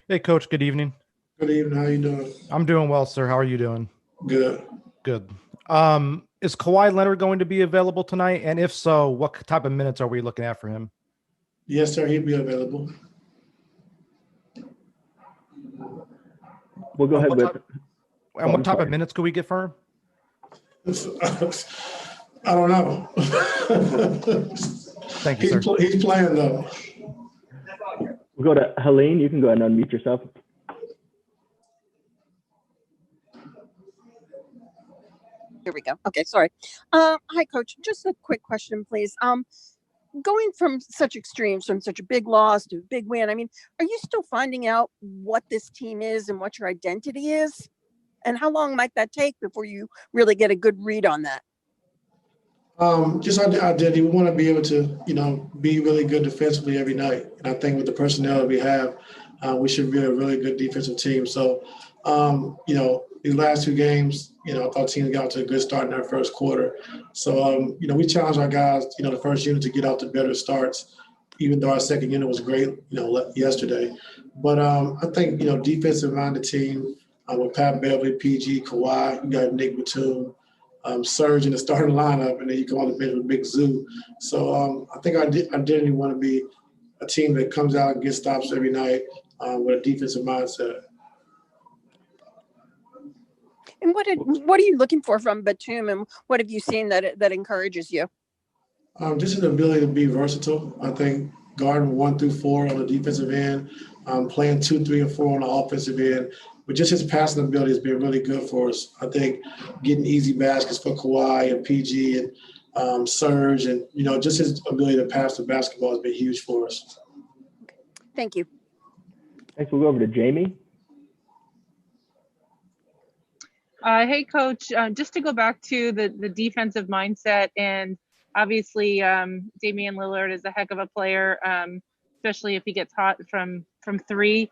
Hey, Coach. Good evening. Good evening. How you doing? I'm doing well, sir. How are you doing? Good. Good. Is Kawhi Leonard going to be available tonight? And if so, what type of minutes are we looking at for him? Yes, sir. He'll be available. We'll go And ahead what with. type, and what type of minutes could we get for him? I don't know. Thank you, sir. He's playing though. We'll go to Helene. You can go ahead and unmute yourself. Here we go. Okay, sorry. Hi, Coach. Just a quick question, please. Going from such extremes, from such a big loss to a big win, I mean, are you still finding out what this team is and what your identity is? And how long might that take before you really get a good read on that? Just our identity. We want to be able to, be really good defensively every night. And I think with the personnel that we have, we should be a really good defensive team. So, these last two games, I thought teams got to a good start in their first quarter. So, we challenged our guys, the first unit to get out to better starts, even though our second unit was great, yesterday. But I think, defensive-minded team with Pat Beverly, PG, Kawhi, you got Nick Batum, Serge in the starting lineup, and then you come on the bench with Big Zoo. So I think our identity want to be a team that comes out and gets stops every night with a defensive mindset. And what are you looking for from Batum, and what have you seen that encourages you? Just an ability to be versatile. I think guarding 1 through 4 on the defensive end, playing 2, 3, and 4 on the offensive end. But just his passing ability has been really good for us. I think getting easy baskets for Kawhi and PG and Serge, and just his ability to pass the basketball has been huge for us. Thank you. Next, we'll go over to Jamie. Hey, Coach. Just to go back to the defensive mindset, and obviously Damian Lillard is a heck of a player, especially if he gets hot from 3.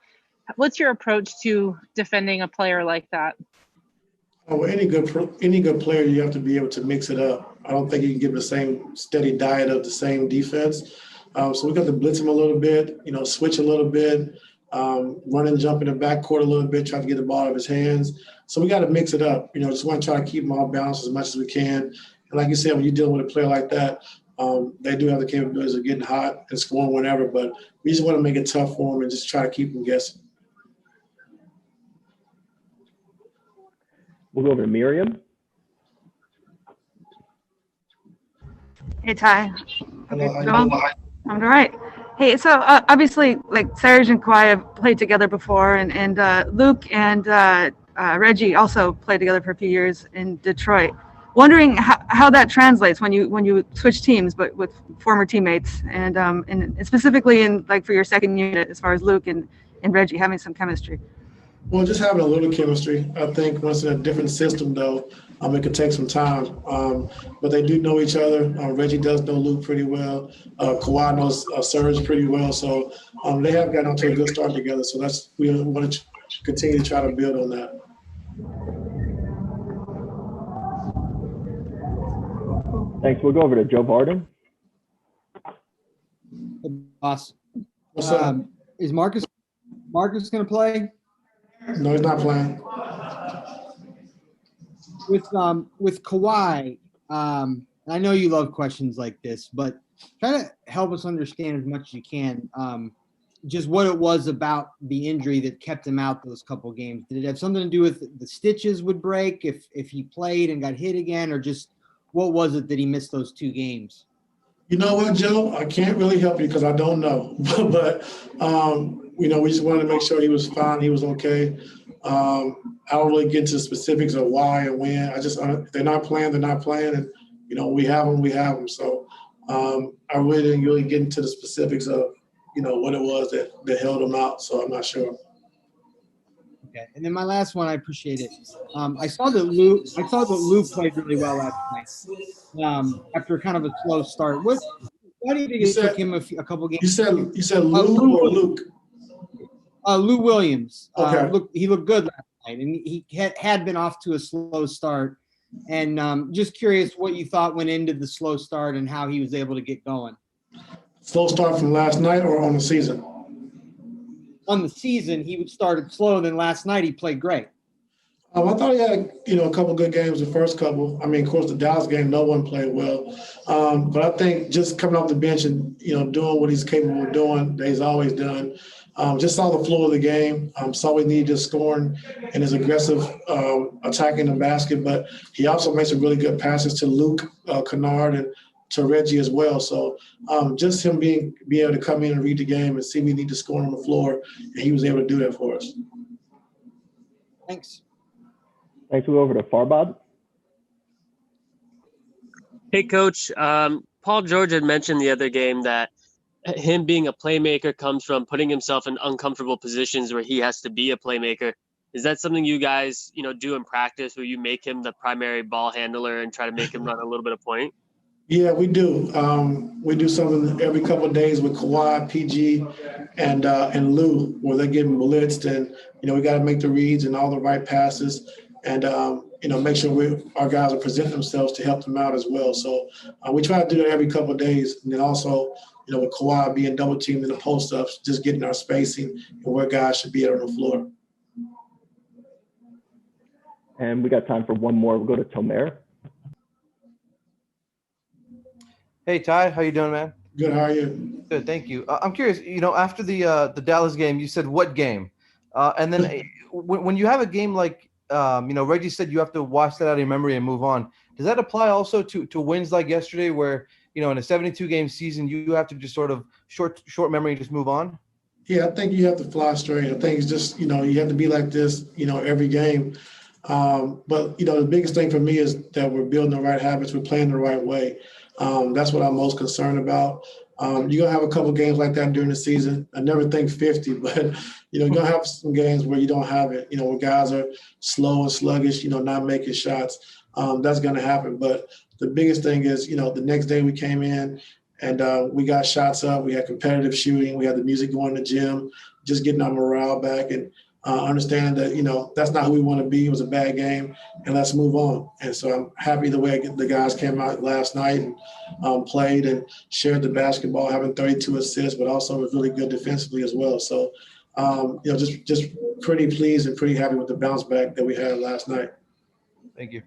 What's your approach to defending a player like that? Well, any good player, you have to be able to mix it up. I don't think you can give the same steady diet of the same defense. So we got to blitz him a little bit, switch a little bit, run and jump in the backcourt a little bit, try to get the ball out of his hands. So we got to mix it up. Just want to try to keep him off balance as much as we can. And like you said, when you're dealing with a player like that, they do have the capabilities of getting hot and scoring whenever, but we just want to make it tough for him and just try to keep him guessing. We'll go over to Miriam. Hey, Ty. Hello, how you I'm all right. Hey, so obviously, like Serge and Kawhi have played together before, and Luke and Reggie also played together for a few years in Detroit. Wondering how that translates when you switch teams, but with former teammates, and specifically in for your second unit, as far as Luke and Reggie having some chemistry. Well, just having a little chemistry. I think once in a different system, though, it could take some time. But they do know each other. Reggie does know Luke pretty well. Kawhi knows Serge pretty well. So they have gotten off to a good start together. So we want to continue to try to build on that. Thanks. We'll go over to Joe Varden. Hey, boss. What's up? Is Marcus going to play? No, he's not playing. With Kawhi, I know you love questions like this, but try to help us understand as much as you can just what it was about the injury that kept him out those couple games. Did it have something to do with the stitches would break if he played and got hit again, or just what was it that he missed those 2 games? You know what, Joe? I can't really help you because I don't know. but we just wanted to make sure he was fine, he was okay. I don't really get into specifics of why and when. If they're not playing, they're not playing. And, we have them. So I really didn't really get into the specifics of, what it was that held them out. So I'm not sure. Okay. And then my last one, I appreciate it. I saw that Lue played really well last night after kind of a slow start. Why do you think it took him a couple games? You said Lue or Luke? Lou Williams. Okay. He looked good last night, and he had been off to a slow start. And just curious what you thought went into the slow start and how he was able to get going. Slow start from last night or on the season? on the season, he would start slow. And then last night he played great. I thought he had, a couple good games, the first couple. I mean, of course, the Dallas game, no one played well. But I think just coming off the bench and, doing what he's capable of doing, that he's always done. Just saw the flow of the game. Saw we needed just scoring and his aggressive attacking the basket. But he also made some really good passes to Luke Kennard and to Reggie as well. So just him being able to come in and read the game and see we need to score on the floor, and he was able to do that for us. Thanks. Thanks. We'll go over to Farbod. Hey, Coach. Paul George had mentioned the other game that him being a playmaker comes from putting himself in uncomfortable positions where he has to be a playmaker. Is that something you guys, do in practice where you make him the primary ball handler and try to make him run a little bit of point? Yeah, we do. We do something every couple of days with Kawhi, PG, and Lue, where they're getting blitzed, and we got to make the reads and all the right passes, and make sure our guys are presenting themselves to help them out as well. So we try to do that every couple of days, and then also with Kawhi being double teamed in the post ups, just getting our spacing and where guys should be out on the floor. And we got time for one more. We'll go to Tomer. Hey, Ty, how you doing, man? Good. How are you? Good, thank you. I'm curious. After the Dallas game, you said what game? And then when you have a game like Reggie said, you have to wash that out of your memory and move on. Does that apply also to wins like yesterday, where in a 72-game season you have to just sort of short memory and just move on? Yeah, I think you have to fly straight. I think it's just you have to be like this every game. But the biggest thing for me is that we're building the right habits. We're playing the right way. That's what I'm most concerned about. You're going to have a couple games like that during the season. I never think 50, but, you're going to have some games where you don't have it, where guys are slow and sluggish, not making shots. That's going to happen. But the biggest thing is, the next day we came in and we got shots up. We had competitive shooting. We had the music going to the gym, just getting our morale back and understanding that, that's not who we want to be. It was a bad game, and let's move on. And so I'm happy the way the guys came out last night and played and shared the basketball, having 32 assists, but also was really good defensively as well. So, just pretty pleased and pretty happy with the bounce back that we had last night. Thank you.